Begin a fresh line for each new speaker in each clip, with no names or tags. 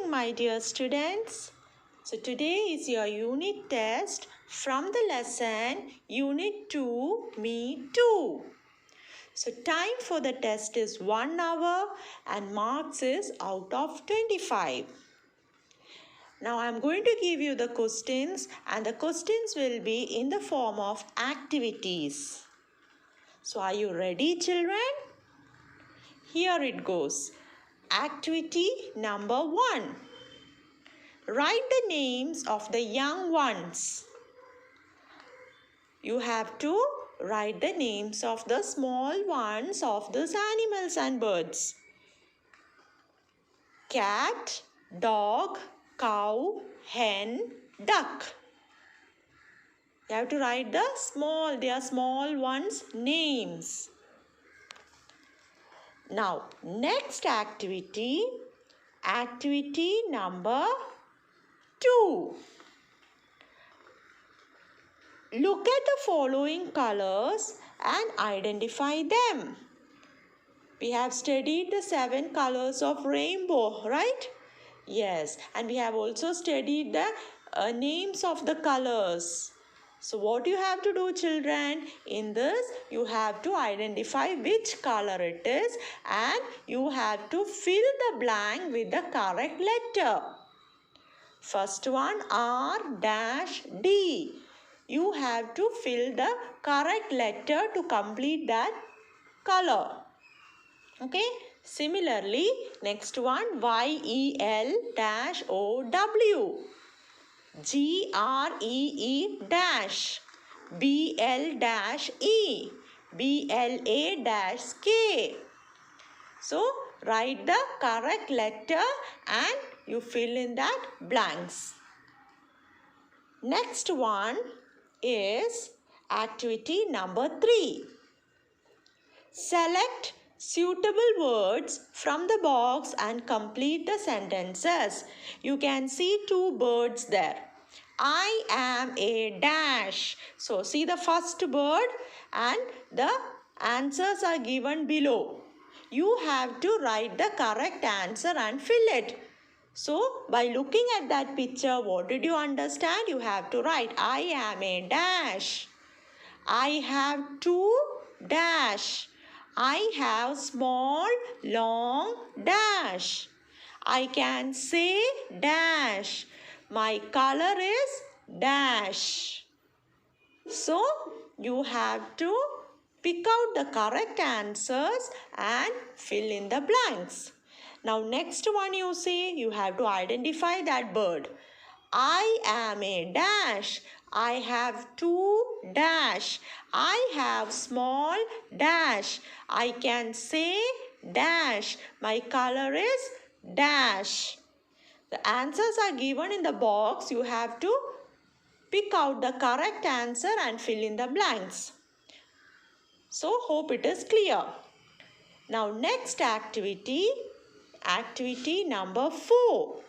morning, my dear students. So today is your unit test from the lesson Unit 2, Me Too. So time for the test is 1 hour and marks is out of 25. Now I am going to give you the questions and the questions will be in the form of activities. So are you ready, children? Here it goes. Activity number 1. Write the names of the young ones. You have to write the names of the small ones of these animals and birds. Cat, dog, cow, hen, duck. You have to write their small ones' names. Now, next activity number 2. Look at the following colors and identify them. We have studied the 7 colors of rainbow, right? Yes, and we have also studied the names of the colors. So what you have to do, children, in this, you have to identify which color it is and you have to fill the blank with the correct letter. First one, R-D. You have to fill the correct letter to complete that color. Okay. Similarly, next one, Y-E-L-O-W. G-R-E-E dash. B-L-E. B-L-A-K. So, write the correct letter and you fill in that blanks. Next one is activity number 3. Select suitable words from the box and complete the sentences. You can see 2 birds there. I am a dash. So see the first bird and the answers are given below. You have to write the correct answer and fill it. So by looking at that picture, what did you understand? You have to write I am a dash. I have 2 dash. I have small, long dash. I can say dash. My color is dash. So, you have to pick out the correct answers and fill in the blanks. Now, next one you see, you have to identify that bird. I am a dash. I have 2 dash. I have small dash. I can say dash. My color is dash. The answers are given in the box. You have to pick out the correct answer and fill in the blanks. So, hope it is clear. Now, next activity number 4.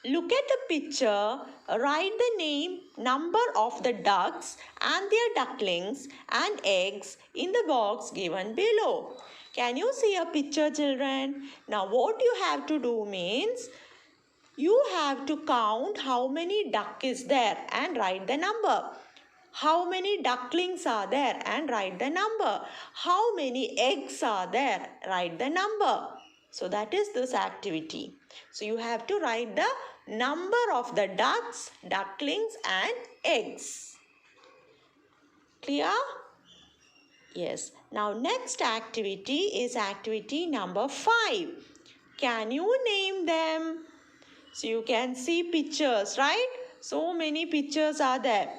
Look at the picture, write the name, number of the ducks and their ducklings and eggs in the box given below. Can you see a picture, children? Now what you have to do means, you have to count how many duck is there and write the number. How many ducklings are there and write the number. How many eggs are there, write the number. So that is this activity. So you have to write the number of the ducks, ducklings and eggs. Clear? Yes. Now next activity is activity number 5. Can you name them? So you can see pictures, right? So many pictures are there.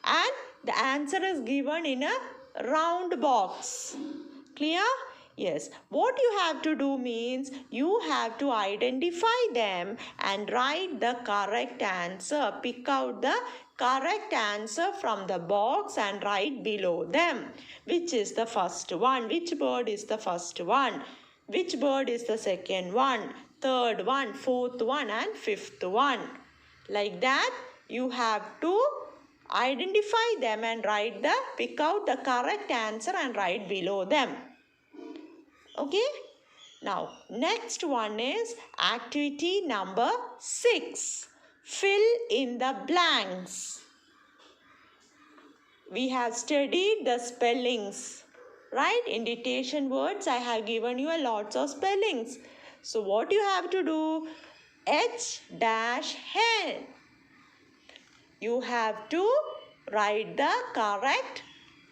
And the answer is given in a round box. Clear? Yes. What you have to do means, you have to identify them and write the correct answer. Pick out the correct answer from the box and write below them. Which is the first one? Which bird is the first one? Which bird is the second one? Third one, fourth one and fifth one. Like that, you have to identify them and pick out the correct answer and write below them. Okay? Now, next one is activity number 6. Fill in the blanks. We have studied the spellings, right? In dictation words, I have given you a lots of spellings. So, what you have to do? H-hen. You have to write the correct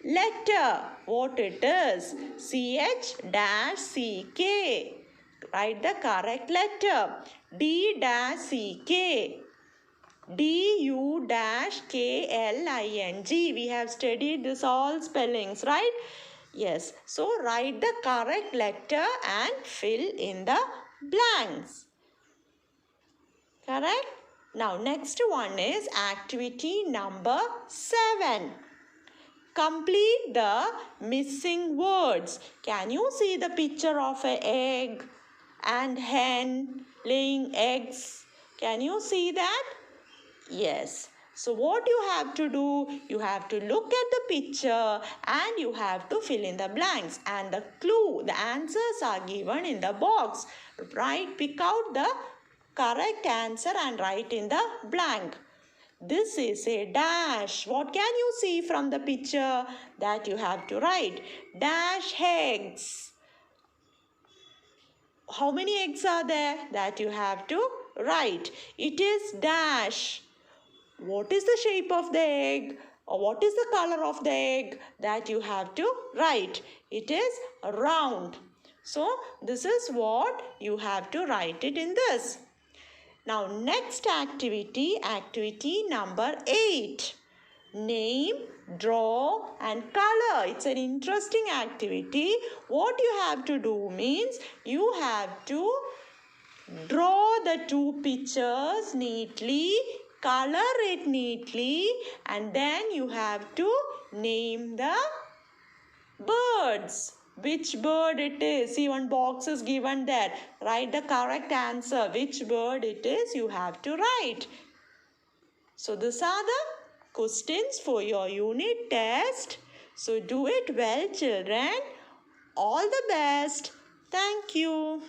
letter. What it is? CH-CK. Write the correct letter. D-CK. D-U-K-L-I-N-G. We have studied this all spellings, right? Yes. So, write the correct letter and fill in the blanks. Correct? Now, next one is activity number 7. Complete the missing words. Can you see the picture of an egg and hen laying eggs? Can you see that? Yes. So what you have to do, you have to look at the picture and you have to fill in the blanks, and the clue, the answers are given in the box. Right, pick out the correct answer and write in the blank. This is a dash. What can you see from the picture? That you have to write. Dash eggs. How many eggs are there? That you have to write. It is dash. What is the shape of the egg? Or what is the color of the egg? That you have to write. It is round. So, this is what you have to write it in this. Now, next activity, activity number 8. Name, draw and color. It's an interesting activity. What you have to do means you have to draw the two pictures neatly, color it neatly, and then you have to name the birds. Which bird it is? See, one box is given there. Write the correct answer. Which bird it is, you have to write. So, these are the questions for your unit test. So, do it well, children. All the best. Thank you.